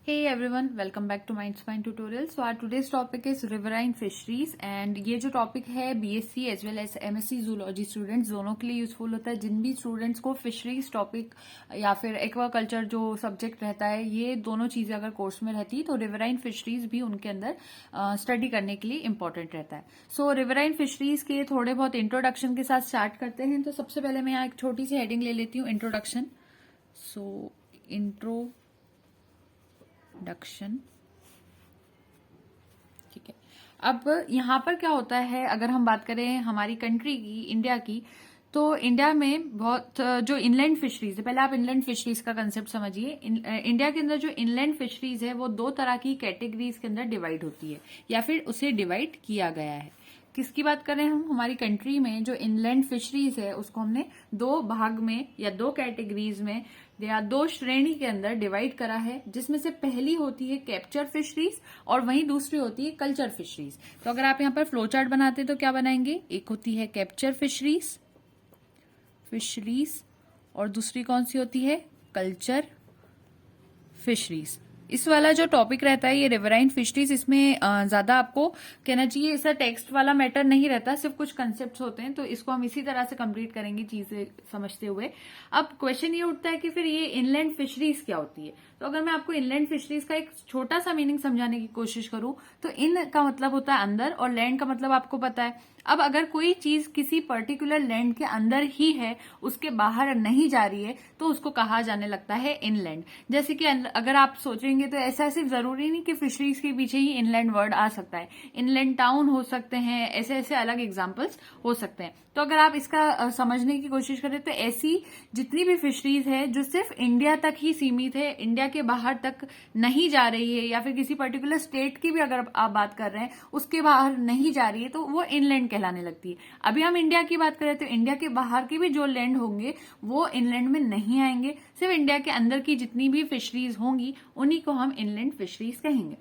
Hey everyone, welcome back to Mindspine Tutorial. So our today's topic is riverine fisheries and ये जो topic है BSc as well as MSc zoology students दोनों के लिए useful होता है। जिन भी स्टूडेंट्स को फिशरीज टॉपिक या फिर एक्वाकल्चर जो सब्जेक्ट रहता है, ये दोनों चीजें अगर कोर्स में रहती है तो रिवराइन फिशरीज भी उनके अंदर स्टडी करने के लिए इंपॉर्टेंट रहता है। सो रिवराइन फिशरीज के थोड़े बहुत इंट्रोडक्शन के साथ स्टार्ट करते हैं। तो सबसे पहले मैं यहाँ एक छोटी सी हेडिंग ले लेती हूँ, इंट्रोडक्शन। सो इंट्रोडक्शन, ठीक है। अब यहाँ पर क्या होता है, अगर हम बात करें हमारी कंट्री की, इंडिया की, तो इंडिया में बहुत जो इनलैंड फिशरीज है, पहले आप इनलैंड फिशरीज का कंसेप्ट समझिए। इंडिया के अंदर जो इनलैंड फिशरीज है वो दो तरह की कैटेगरीज के अंदर डिवाइड होती है या फिर उसे डिवाइड किया गया है। किसकी बात करें हम, हमारी कंट्री में जो इनलैंड फिशरीज है उसको हमने दो भाग में या दो कैटेगरीज में या दो श्रेणी के अंदर डिवाइड करा है, जिसमें से पहली होती है कैप्चर फिशरीज और वहीं दूसरी होती है कल्चर फिशरीज। तो अगर आप यहाँ पर फ्लो चार्ट बनाते तो क्या बनाएंगे, एक होती है कैप्चर फिशरीज और दूसरी कौन सी होती है, कल्चर फिशरीज। इस वाला जो टॉपिक रहता है ये रिवराइन फिशरीज, इसमें ज्यादा आपको कहना चाहिए ऐसा टेक्स्ट वाला मैटर नहीं रहता, सिर्फ कुछ कंसेप्ट्स होते हैं। तो इसको हम इसी तरह से कंप्लीट करेंगे चीजें समझते हुए। अब क्वेश्चन ये उठता है कि फिर ये इनलैंड फिशरीज क्या होती है। तो अगर मैं आपको इनलैंड फिशरीज का एक छोटा सा मीनिंग समझाने की कोशिश करूं तो इन का मतलब होता है अंदर और लैंड का मतलब आपको पता है। अब अगर कोई चीज किसी पर्टिकुलर लैंड के अंदर ही है, उसके बाहर नहीं जा रही है, तो उसको कहा जाने लगता है इनलैंड। जैसे कि अगर आप सोचेंगे तो ऐसा सिर्फ जरूरी नहीं कि फिशरीज के पीछे ही इनलैंड वर्ड आ सकता है, इनलैंड टाउन हो सकते हैं, ऐसे ऐसे अलग एग्जाम्पल्स हो सकते हैं। तो अगर आप इसका समझने की कोशिश करें तो ऐसी जितनी भी फिशरीज है जो सिर्फ इंडिया तक ही सीमित है, इंडिया के बाहर तक नहीं जा रही है, या फिर किसी पर्टिकुलर स्टेट की भी अगर आप बात कर रहे हैं उसके बाहर नहीं जा रही है, तो वो इनलैंड कहलाने लगती है। अभी हम इंडिया की बात करें तो इंडिया के बाहर के भी जो लैंड होंगे वो इनलैंड में नहीं आएंगे, सिर्फ इंडिया के अंदर की जितनी भी फिशरीज होंगी उन्हीं को हम इनलैंड फिशरीज कहेंगे।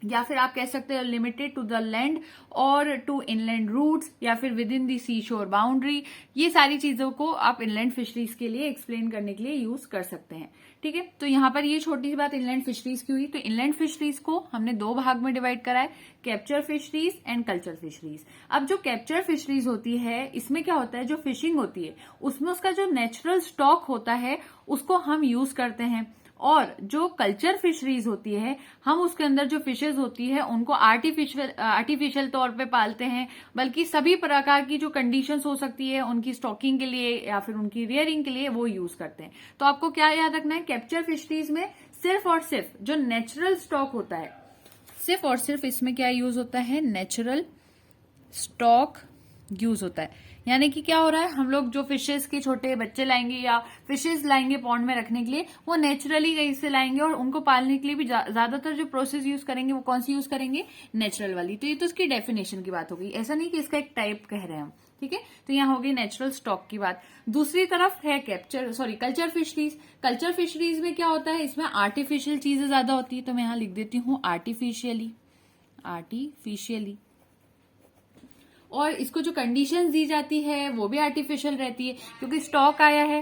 या फिर आप कह सकते हैं लिमिटेड टू द लैंड और टू इनलैंड रूट्स, या फिर विद इन दी सी शोर बाउंड्री। ये सारी चीजों को आप इनलैंड फिशरीज के लिए एक्सप्लेन करने के लिए यूज कर सकते हैं, ठीक है। तो यहाँ पर ये छोटी सी बात इनलैंड फिशरीज की हुई। तो इनलैंड फिशरीज को हमने दो भाग में डिवाइड करा है, capture fisheries and culture fisheries. अब जो कैप्चर फिशरीज होती है इसमें क्या होता है, जो फिशिंग होती है उसमें उसका जो नेचुरल स्टॉक होता है उसको हम यूज करते हैं, और जो कल्चर फिशरीज होती है हम उसके अंदर जो फिशेज होती है उनको आर्टिफिशियल तौर पे पालते हैं, बल्कि सभी प्रकार की जो कंडीशंस हो सकती है उनकी स्टॉकिंग के लिए या फिर उनकी रियरिंग के लिए वो यूज करते हैं। तो आपको क्या याद रखना है, कैप्चर फिशरीज में सिर्फ और सिर्फ जो नेचुरल स्टॉक होता है, सिर्फ और सिर्फ इसमें क्या यूज होता है, नेचुरल स्टॉक यूज होता है। यानी कि क्या हो रहा है, हम लोग जो फिशेस के छोटे बच्चे लाएंगे या फिशेस लाएंगे पॉन्ड में रखने के लिए, वो नेचुरली कहीं से लाएंगे, और उनको पालने के लिए भी ज्यादातर जो प्रोसेस यूज करेंगे वो कौन सी यूज करेंगे, नेचुरल वाली। तो ये तो उसकी डेफिनेशन की बात हो गई, ऐसा नहीं कि इसका एक टाइप कह रहे हैं हम, ठीक है। तो यहाँ हो गई नेचुरल स्टॉक की बात। दूसरी तरफ है कल्चर फिशरीज। कल्चर फिशरीज में क्या होता है, इसमें आर्टिफिशियल चीजें ज्यादा होती है। तो मैं यहाँ लिख देती हूँ आर्टिफिशियली, और इसको जो कंडीशंस दी जाती है वो भी आर्टिफिशियल रहती है, क्योंकि स्टॉक आया है,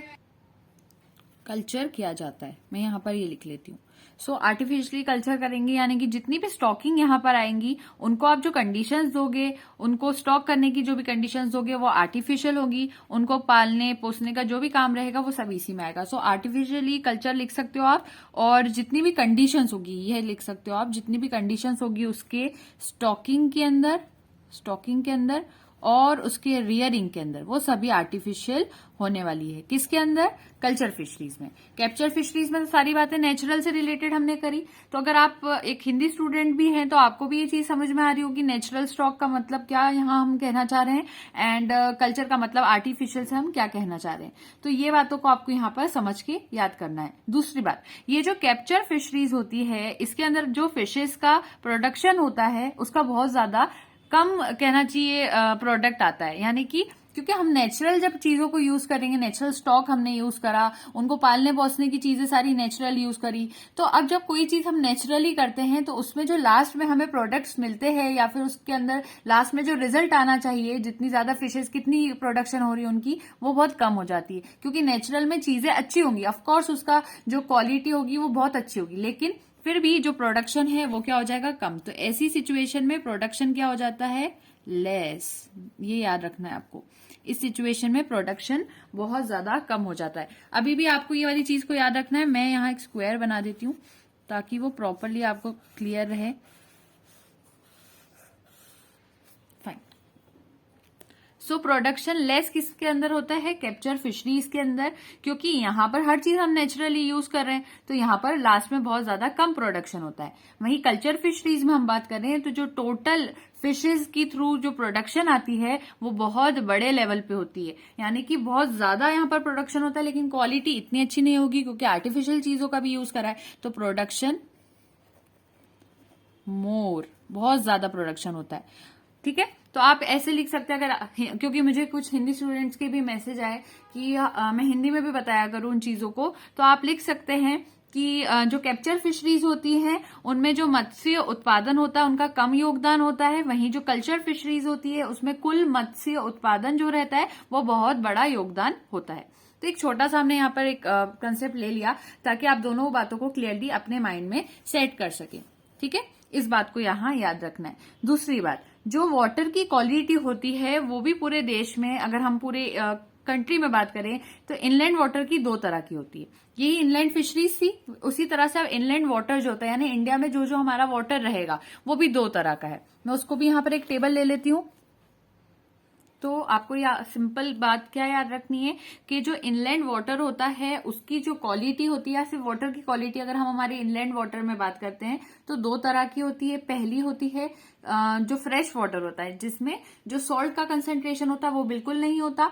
कल्चर किया जाता है। मैं यहाँ पर ये लिख लेती हूँ। सो आर्टिफिशियली कल्चर करेंगे, यानी कि जितनी भी स्टॉकिंग यहाँ पर आएंगी उनको आप जो कंडीशंस दोगे, उनको स्टॉक करने की जो भी कंडीशंस दोगे वो आर्टिफिशियल होगी, उनको पालने पोसने का जो भी काम रहेगा वो सब इसी में आएगा। सो आर्टिफिशियली कल्चर लिख सकते हो आप, और जितनी भी कंडीशंस होगी यह लिख सकते हो आप, जितनी भी कंडीशंस होगी उसके स्टॉकिंग के अंदर और उसके रियरिंग के अंदर, वो सभी आर्टिफिशियल होने वाली है। किसके अंदर, कल्चर फिशरीज में। कैप्चर फिशरीज में तो सारी बातें नेचुरल से रिलेटेड हमने करी। तो अगर आप एक हिंदी स्टूडेंट भी हैं तो आपको भी ये चीज समझ में आ रही होगी, नेचुरल स्टॉक का मतलब क्या यहाँ हम कहना चाह रहे हैं, एंड कल्चर का मतलब आर्टिफिशियल से हम क्या कहना चाह रहे हैं। तो ये बातों को आपको यहाँ पर समझ के याद करना है। दूसरी बात, ये जो कैप्चर फिशरीज होती है इसके अंदर जो फिशेज का प्रोडक्शन होता है उसका बहुत ज्यादा कम कहना चाहिए प्रोडक्ट आता है। यानी कि क्योंकि हम नेचुरल जब चीजों को यूज करेंगे, नेचुरल स्टॉक हमने यूज करा, उनको पालने पोसने की चीजें सारी नेचुरल यूज करी, तो अब जब कोई चीज हम नेचुरली करते हैं तो उसमें जो लास्ट में हमें प्रोडक्ट्स मिलते हैं या फिर उसके अंदर लास्ट में जो रिजल्ट आना चाहिए, जितनी ज्यादा फिशेज कितनी प्रोडक्शन हो रही है उनकी, वो बहुत कम हो जाती है। क्योंकि नेचुरल में चीजें अच्छी होंगी, ऑफकोर्स उसका जो क्वालिटी होगी वो बहुत अच्छी होगी, लेकिन फिर भी जो प्रोडक्शन है वो क्या हो जाएगा, कम। तो ऐसी सिचुएशन में प्रोडक्शन क्या हो जाता है, लेस। ये याद रखना है आपको, इस सिचुएशन में प्रोडक्शन बहुत ज्यादा कम हो जाता है। अभी भी आपको ये वाली चीज को याद रखना है। मैं यहाँ एक स्क्वायर बना देती हूँ ताकि वो प्रॉपरली आपको क्लियर रहे। फाइन। सो प्रोडक्शन लेस किसके अंदर होता है, कैप्चर फिशरीज के अंदर, क्योंकि यहाँ पर हर चीज हम नेचुरली यूज कर रहे हैं, तो यहाँ पर लास्ट में बहुत ज्यादा कम प्रोडक्शन होता है। वहीं कल्चर फिशरीज में हम बात कर रहे हैं तो जो टोटल फिशेज की थ्रू जो प्रोडक्शन आती है वो बहुत बड़े लेवल पे होती है, यानी कि बहुत ज्यादा यहाँ पर प्रोडक्शन होता है, लेकिन क्वालिटी इतनी अच्छी नहीं होगी क्योंकि आर्टिफिशियल चीजों का भी यूज करा है। तो प्रोडक्शन मोर, बहुत ज्यादा प्रोडक्शन होता है। ठीक है, तो आप ऐसे लिख सकते हैं अगर, क्योंकि मुझे कुछ हिंदी स्टूडेंट्स के भी मैसेज आए कि मैं हिंदी में भी बताया करूं उन चीजों को, तो आप लिख सकते हैं कि जो कैप्चर फिशरीज होती हैं उनमें जो मत्स्य उत्पादन होता है उनका कम योगदान होता है, वहीं जो कल्चर फिशरीज होती है उसमें कुल मत्स्य उत्पादन जो रहता है वो बहुत बड़ा योगदान होता है। तो एक छोटा सा हमने यहाँ पर एक कंसेप्ट ले लिया ताकि आप दोनों बातों को क्लियरली अपने माइंड में सेट कर सके। ठीक है, इस बात को यहाँ याद रखना है। दूसरी बात, जो वाटर की क्वालिटी होती है वो भी पूरे देश में, अगर हम पूरे कंट्री में बात करें तो इनलैंड वाटर की दो तरह की होती है। यही इनलैंड फिशरीज थी, उसी तरह से अब इनलैंड वाटर जो होता है यानी इंडिया में जो जो हमारा वाटर रहेगा वो भी दो तरह का है। मैं उसको भी यहाँ पर एक टेबल ले लेती हूँ। तो आपको सिंपल बात क्या याद रखनी है कि जो इनलैंड वाटर होता है उसकी जो क्वालिटी होती है, सिर्फ वाटर की क्वालिटी अगर हम हमारे इनलैंड वाटर में बात करते हैं तो दो तरह की होती है। पहली होती है जो फ्रेश वाटर होता है जिसमें जो सॉल्ट का कंसेंट्रेशन होता है वो बिल्कुल नहीं होता,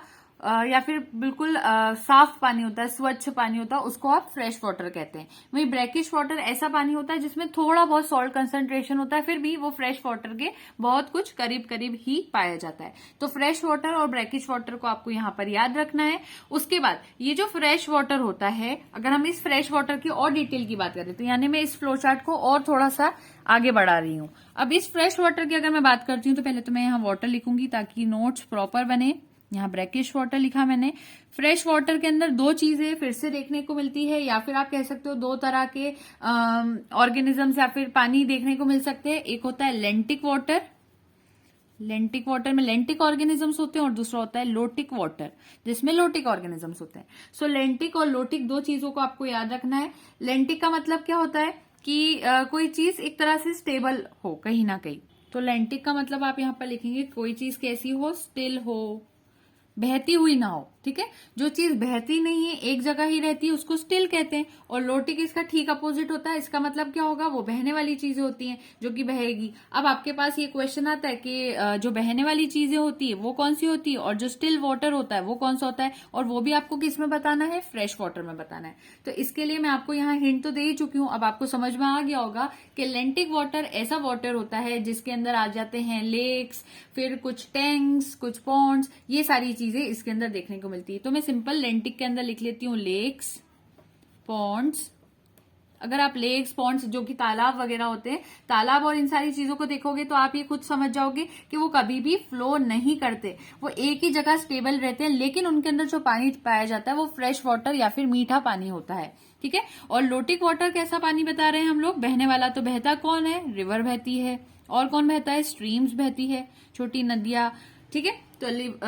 या फिर बिल्कुल साफ पानी होता है, स्वच्छ पानी होता है, उसको आप फ्रेश वाटर कहते हैं। वहीं ब्रैकिश वाटर ऐसा पानी होता है जिसमें थोड़ा बहुत सॉल्ट कंसंट्रेशन होता है, फिर भी वो फ्रेश वाटर के बहुत कुछ करीब करीब ही पाया जाता है। तो फ्रेश वाटर और ब्रैकिश वाटर को आपको यहाँ पर याद रखना है। उसके बाद ये जो फ्रेश वाटर होता है, अगर हम इस फ्रेश वाटर की और डिटेल की बात करें तो यानी मैं इस फ्लो चार्ट को और थोड़ा सा आगे बढ़ा रही हूँ। अब इस फ्रेश वाटर की अगर मैं बात करती हूँ तो पहले तो मैं यहाँ वाटर लिखूंगी ताकि नोट्स प्रॉपर बने। यहाँ ब्रैकिश वाटर लिखा मैंने। फ्रेश वाटर के अंदर दो चीजें फिर से देखने को मिलती है, या फिर आप कह सकते हो दो तरह के ऑर्गेनिजम्स या फिर पानी देखने को मिल सकते हैं। एक होता है लेंटिक वाटर, लेंटिक वाटर में लेंटिक ऑर्गेनिजम्स होते हैं, और दूसरा होता है लोटिक वाटर जिसमें लोटिक ऑर्गेनिजम्स होते हैं। सो लेंटिक और लोटिक दो चीजों को आपको याद रखना है। लेंटिक का मतलब क्या होता है कि कोई चीज एक तरह से स्टेबल हो कहीं ना कहीं, तो लेंटिक का मतलब आप यहाँ पर लिखेंगे कोई चीज कैसी हो, स्टिल हो, बहती हुई ना हो। ठीक है, जो चीज बहती नहीं है एक जगह ही रहती है उसको स्टिल कहते हैं। और लोटिक इसका ठीक अपोजिट होता है। इसका मतलब क्या होगा, वो बहने वाली चीजें होती हैं जो कि बहेगी। अब आपके पास ये क्वेश्चन आता है कि जो बहने वाली चीजें होती है वो कौन सी होती है, और जो स्टिल वाटर होता है वो कौन सा होता है, और वो भी आपको किस में बताना है, फ्रेश वाटर में बताना है। तो इसके लिए मैं आपको यहाँ हिंट तो दे ही चुकी हूँ। अब आपको समझ में आ गया होगा कि लेंटिक वाटर ऐसा वाटर होता है जिसके अंदर आ जाते हैं लेक्स, फिर कुछ टैंक्स, कुछ पॉन्ड्स, ये सारी चीजें इसके अंदर देखने को मिलती है। तो मैं सिंपल लेंटिक के अंदर लिख लेती हूँ लेक्स, पॉन्ड्स। अगर आप लेक्स, पॉन्ड्स जो कि तालाब वगैरह होते हैं, तालाब और इन सारी चीजों को देखोगे तो आप ये खुद समझ जाओगे कि वो कभी भी फ्लो नहीं करते, वो एक ही जगह स्टेबल रहते हैं, लेकिन उनके अंदर जो पानी पाया जाता है वो फ्रेश वाटर या फिर मीठा पानी होता है। ठीक है, और लोटिक वाटर कैसा पानी बता रहे हैं हम लोग, बहने वाला। तो बहता कौन है, रिवर बहती है, और कौन बहता है, स्ट्रीम्स बहती है, छोटी नदियां। ठीक है, तो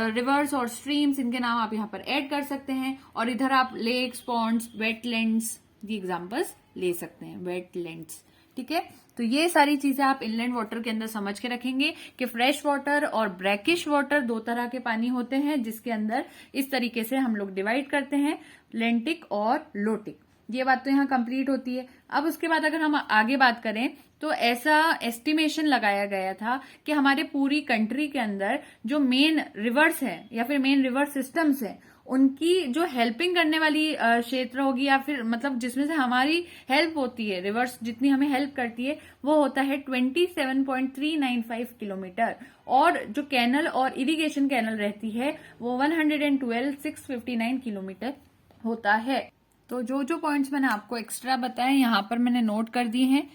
रिवर्स और स्ट्रीम्स इनके नाम आप यहाँ पर ऐड कर सकते हैं। और इधर आप लेक्स, पॉन्ड्स, वेटलैंड्स, ये एग्जांपल्स ले सकते हैं, वेटलैंड्स। ठीक है, तो ये सारी चीजें आप इनलैंड वाटर के अंदर समझ के रखेंगे कि फ्रेश वाटर और ब्रैकिश वाटर दो तरह के पानी होते हैं, जिसके अंदर इस तरीके से हम लोग डिवाइड करते हैं, लेंटिक और लोटिक। ये बात तो यहाँ कंप्लीट होती है। अब उसके बाद अगर हम आगे बात करें तो ऐसा एस्टिमेशन लगाया गया था कि हमारे पूरी कंट्री के अंदर जो मेन रिवर्स है या फिर मेन रिवर सिस्टम्स है, उनकी जो हेल्पिंग करने वाली क्षेत्र होगी, या फिर मतलब जिसमें से हमारी हेल्प होती है, रिवर्स जितनी हमें हेल्प करती है, वो होता है 27.395 किलोमीटर। और जो कैनल और इरिगेशन कैनल रहती है वो 112,659 किलोमीटर होता है। तो जो जो पॉइंट्स मैंने आपको एक्स्ट्रा बताए यहाँ पर मैंने नोट कर दिए हैं।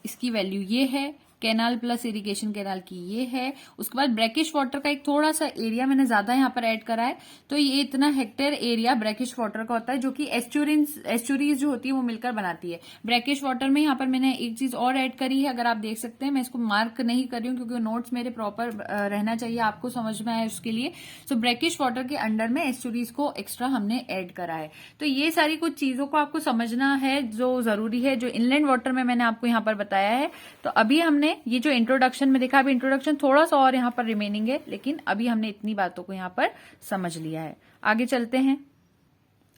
इसकी वैल्यू ये है, कैनाल प्लस इरिगेशन कैनाल की ये है। उसके बाद ब्रैकिश वाटर का एक थोड़ा सा एरिया मैंने ज्यादा यहाँ पर ऐड करा है, तो ये इतना हेक्टेयर एरिया ब्रैकिश वाटर का होता है, जो कि एस्चुरीज जो होती है वो मिलकर बनाती है। ब्रैकिश वाटर में यहाँ पर मैंने एक चीज और ऐड करी है, अगर आप देख सकते हैं, मैं इसको मार्क नहीं कर रही हूँ क्योंकि नोट्स मेरे प्रॉपर रहना चाहिए, आपको समझ में आए उसके लिए। सो ब्रैकिश वाटर के अंडर में एस्चुरीज को एक्स्ट्रा हमने ऐड करा है। तो ये सारी कुछ चीजों को आपको समझना है जो जरूरी है, जो इनलैंड वाटर में मैंने आपको यहाँ पर बताया है। तो अभी हमने ये जो इंट्रोडक्शन में देखा, अभी इंट्रोडक्शन थोड़ा सा और यहाँ पर रिमेनिंग है, लेकिन अभी हमने इतनी बातों को यहाँ पर समझ लिया है। आगे चलते हैं।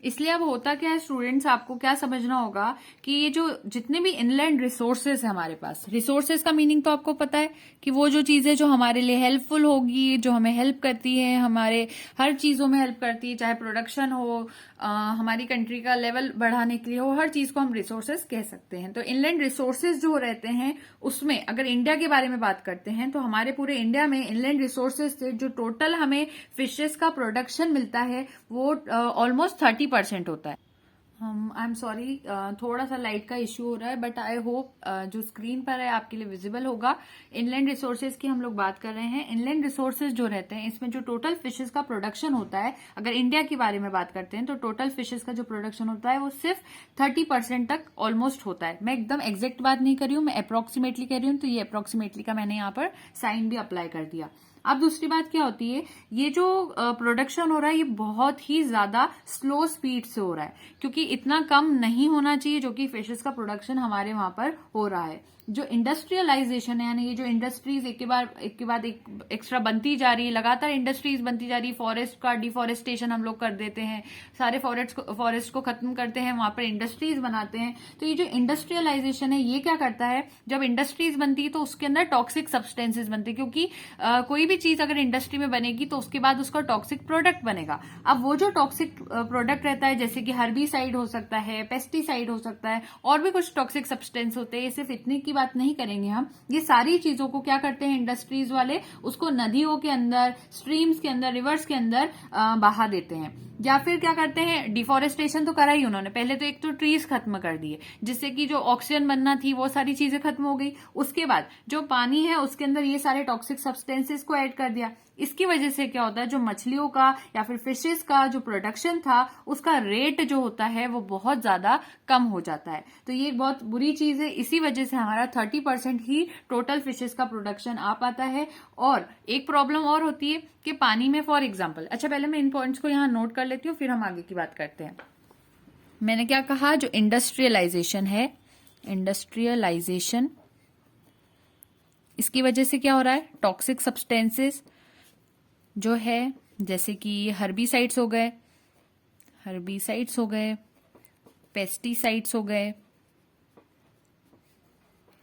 इसलिए अब होता क्या है स्टूडेंट्स, आपको क्या समझना होगा कि ये जो जितने भी इनलैंड रिसोर्सेज है हमारे पास, रिसोर्सेज का मीनिंग तो आपको पता है कि वो जो चीजें जो हमारे लिए हेल्पफुल होगी, जो हमें हेल्प करती है, हमारे हर चीजों में हेल्प करती है, चाहे प्रोडक्शन हो, हमारी कंट्री का लेवल बढ़ाने के लिए हो, हर चीज को हम रिसोर्सेज कह सकते हैं। तो इनलैंड रिसोर्सेज जो रहते हैं उसमें अगर इंडिया के बारे में बात करते हैं तो हमारे पूरे इंडिया में इनलैंड रिसोर्सेज से जो टोटल हमें फिशेस का प्रोडक्शन मिलता है वो ऑलमोस्ट 30% होता है। आई एम सॉरी, थोड़ा सा लाइट का इश्यू हो रहा है, बट आई होप जो स्क्रीन पर है आपके लिए विजिबल होगा। इनलैंड रिसोर्सेज की हम लोग बात कर रहे हैं। इनलैंड रिसोर्सेज जो रहते हैं इसमें जो टोटल फिशेज का प्रोडक्शन होता है, अगर इंडिया के बारे में बात करते हैं तो टोटल फिशेज का जो प्रोडक्शन होता है वो सिर्फ 30% तक ऑलमोस्ट होता है। मैं एकदम एग्जैक्ट बात नहीं कर रही हूँ, मैं अप्रोक्सीमेटली कह रही हूँ, तो ये अप्रोक्सीमेटली का मैंने यहाँ पर साइन भी अप्लाई कर दिया। अब दूसरी बात क्या होती है, ये जो प्रोडक्शन हो रहा है ये बहुत ही ज्यादा स्लो स्पीड से हो रहा है, क्योंकि इतना कम नहीं होना चाहिए जो कि फिशेस का प्रोडक्शन हमारे वहां पर हो रहा है। जो इंडस्ट्रियलाइजेशन है, यानी ये जो इंडस्ट्रीज एक के बाद एक एक्स्ट्रा बनती जा रही है, लगातार इंडस्ट्रीज बनती जा रही है, फॉरेस्ट का डिफॉरेस्टेशन हम लोग कर देते हैं, सारे फॉरेस्ट को खत्म करते हैं, वहां पर इंडस्ट्रीज बनाते हैं। तो ये जो इंडस्ट्रियलाइजेशन है ये क्या करता है, जब इंडस्ट्रीज बनती है तो उसके अंदर टॉक्सिक सब्सटेंसेज बनते हैं, क्योंकि कोई भी चीज अगर इंडस्ट्री में बनेगी तो उसके बाद उसका टॉक्सिक प्रोडक्ट बनेगा। अब वो जो टॉक्सिक प्रोडक्ट रहता है, जैसे कि हर्बिसाइड हो सकता है, पेस्टिसाइड हो सकता है, और भी कुछ टॉक्सिक सब्सटेंस होते हैं, सिर्फ इतनी की बात नहीं करेंगे हम, ये सारी चीजों को क्या करते हैं इंडस्ट्रीज वाले, उसको नदियों के अंदर, स्ट्रीम्स के अंदर, रिवर्स के अंदर बहा देते हैं। या फिर क्या करते हैं, डिफॉरेस्टेशन तो करा ही उन्होंने, पहले तो एक तो ट्रीज खत्म कर दिए जिससे कि जो ऑक्सीजन बनना थी वो सारी चीजें खत्म हो गई। उसके बाद जो पानी है उसके अंदर ये सारे टॉक्सिक सब्सटेंसेस को ऐड कर दिया। इसकी वजह से क्या होता है, जो मछलियों का या फिर फिशेस का जो प्रोडक्शन था उसका रेट जो होता है वो बहुत ज्यादा कम हो जाता है। तो ये एक बहुत बुरी चीज है। इसी वजह से हमारा 30% ही टोटल फिशेस का प्रोडक्शन आ पाता है। और एक प्रॉब्लम और होती है कि पानी में फॉर एग्जाम्पल, अच्छा पहले मैं इन पॉइंट्स को यहाँ नोट कर लेती हूँ फिर हम आगे की बात करते हैं। मैंने क्या कहा, जो इंडस्ट्रियलाइजेशन है, इंडस्ट्रियलाइजेशन, इसकी वजह से क्या हो रहा है, टॉक्सिक सब्सटेंसेस जो है, जैसे कि हर्बिसाइड्स हो गए, पेस्टिसाइड्स हो गए,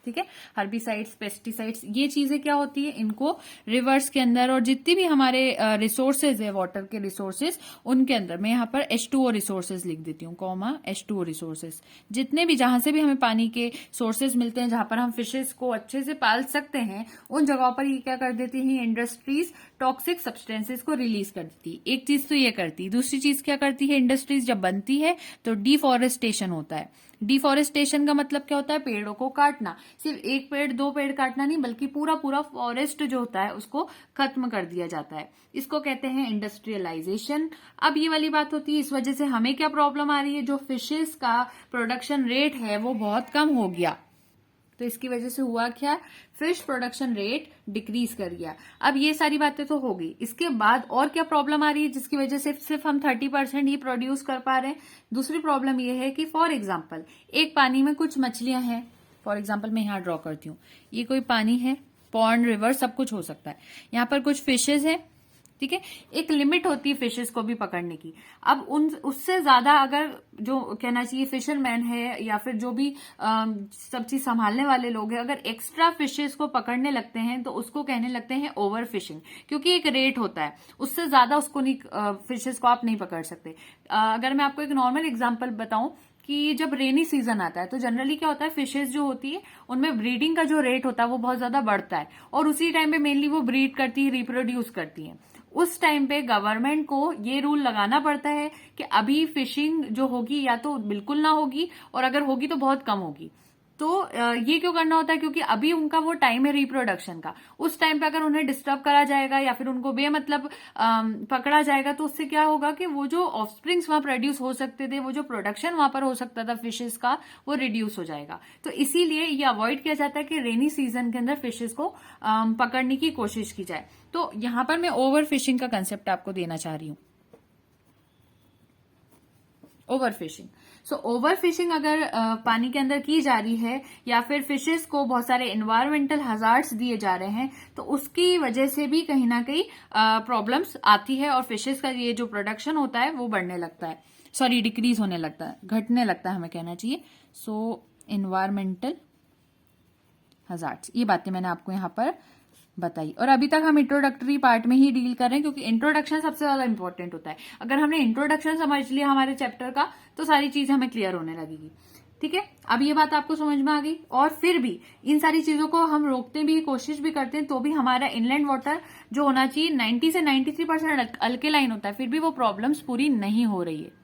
ठीक है, हर्बिसाइड्स, पेस्टिसाइड्स, ये चीजें क्या होती है, इनको रिवर्स के अंदर और जितनी भी हमारे रिसोर्सेज है, वाटर के रिसोर्सेज, उनके अंदर, मैं यहाँ पर H2O रिसोर्सेज लिख देती हूँ, कॉमा H2O रिसोर्सेज, जितने भी जहां से भी हमें पानी के सोर्सेज मिलते हैं, जहां पर हम फिशेस को अच्छे से पाल सकते हैं, उन जगहों पर ये क्या कर देती है इंडस्ट्रीज, टॉक्सिक सब्सटेंसेस को रिलीज कर देती। एक चीज तो ये करती, दूसरी चीज क्या करती है, इंडस्ट्रीज जब बनती है तो डिफॉरेस्टेशन होता है। डिफॉरेस्टेशन का मतलब क्या होता है, पेड़ों को काटना, सिर्फ एक पेड़ दो पेड़ काटना नहीं, बल्कि पूरा पूरा फॉरेस्ट जो होता है उसको खत्म कर दिया जाता है। इसको कहते हैं इंडस्ट्रियलाइजेशन। अब ये वाली बात होती है, इस वजह से हमें क्या प्रॉब्लम आ रही है, जो फिशेस का प्रोडक्शन रेट है वो बहुत कम हो गया। तो इसकी वजह से हुआ क्या, फिश प्रोडक्शन रेट डिक्रीज कर गया। अब ये सारी बातें तो हो गई, इसके बाद और क्या प्रॉब्लम आ रही है जिसकी वजह से सिर्फ हम 30% ही प्रोड्यूस कर पा रहे हैं। दूसरी प्रॉब्लम ये है कि फॉर एग्जाम्पल एक पानी में कुछ मछलियां हैं, फॉर एग्जाम्पल मैं यहाँ ड्रॉ करती हूँ, ये कोई पानी है, पॉन्ड, रिवर, सब कुछ हो सकता है, यहाँ पर कुछ फिशेज है, ठीक है, एक लिमिट होती है फिशेस को भी पकड़ने की। अब उससे ज्यादा अगर जो कहना चाहिए फिशरमैन है या फिर जो भी सब चीज संभालने वाले लोग हैं, अगर एक्स्ट्रा फिशेस को पकड़ने लगते हैं तो उसको कहने लगते हैं ओवर फिशिंग, क्योंकि एक रेट होता है, उससे ज्यादा उसको नहीं, फिशेस को आप नहीं पकड़ सकते। अगर मैं आपको एक नॉर्मल एग्जाम्पल बताऊं कि जब रेनी सीजन आता है तो जनरली क्या होता है, फिशेस जो होती है उनमें ब्रीडिंग का जो रेट होता है वो बहुत ज्यादा बढ़ता है, और उसी टाइम पे मेनली वो ब्रीड करती है, रिप्रोड्यूस करती है। उस टाइम पे गवर्नमेंट को ये रूल लगाना पड़ता है कि अभी फिशिंग जो होगी या तो बिल्कुल ना होगी, और अगर होगी तो बहुत कम होगी। तो ये क्यों करना होता है, क्योंकि अभी उनका वो टाइम है रिप्रोडक्शन का। उस टाइम पे अगर उन्हें डिस्टर्ब करा जाएगा या फिर उनको बेमतलब पकड़ा जाएगा तो उससे क्या होगा कि वो जो ऑफस्प्रिंग्स वहां प्रोड्यूस हो सकते थे, वो जो प्रोडक्शन वहां पर हो सकता था फिशेस का, वो रिड्यूस हो जाएगा। तो इसीलिए ये अवॉइड किया जाता है कि रेनी सीजन के अंदर फिशेस को पकड़ने की कोशिश की जाए। तो यहां पर मैं ओवर फिशिंग का कंसेप्ट आपको देना चाह रही हूं। Over fishing, so over fishing अगर पानी के अंदर की जा रही है या फिर फिशेस को बहुत सारे एनवायरमेंटल हजार्ड्स दिए जा रहे हैं, तो उसकी वजह से भी कहीं ना कहीं प्रॉब्लम्स आती है और फिशेस का ये जो प्रोडक्शन होता है वो बढ़ने लगता है, सॉरी डिक्रीज होने लगता है, घटने लगता है हमें कहना चाहिए। सो एनवायरमेंटल हजार्ड्स, ये बातें मैंने आपको यहाँ पर बताई। और अभी तक हम इंट्रोडक्टरी पार्ट में ही डील कर रहे हैं क्योंकि इंट्रोडक्शन सबसे ज्यादा इंपॉर्टेंट होता है। अगर हमने इंट्रोडक्शन समझ लिया हमारे चैप्टर का तो सारी चीजें हमें क्लियर होने लगेगी। ठीक है, अब ये बात आपको समझ में आ गई। और फिर भी इन सारी चीजों को हम रोकते भी, कोशिश भी करते हैं, तो भी हमारा इनलैंड वाटर जो होना चाहिए 90 से 93% अल्केलाइन होता है, फिर भी वो प्रॉब्लम्स पूरी नहीं हो रही है।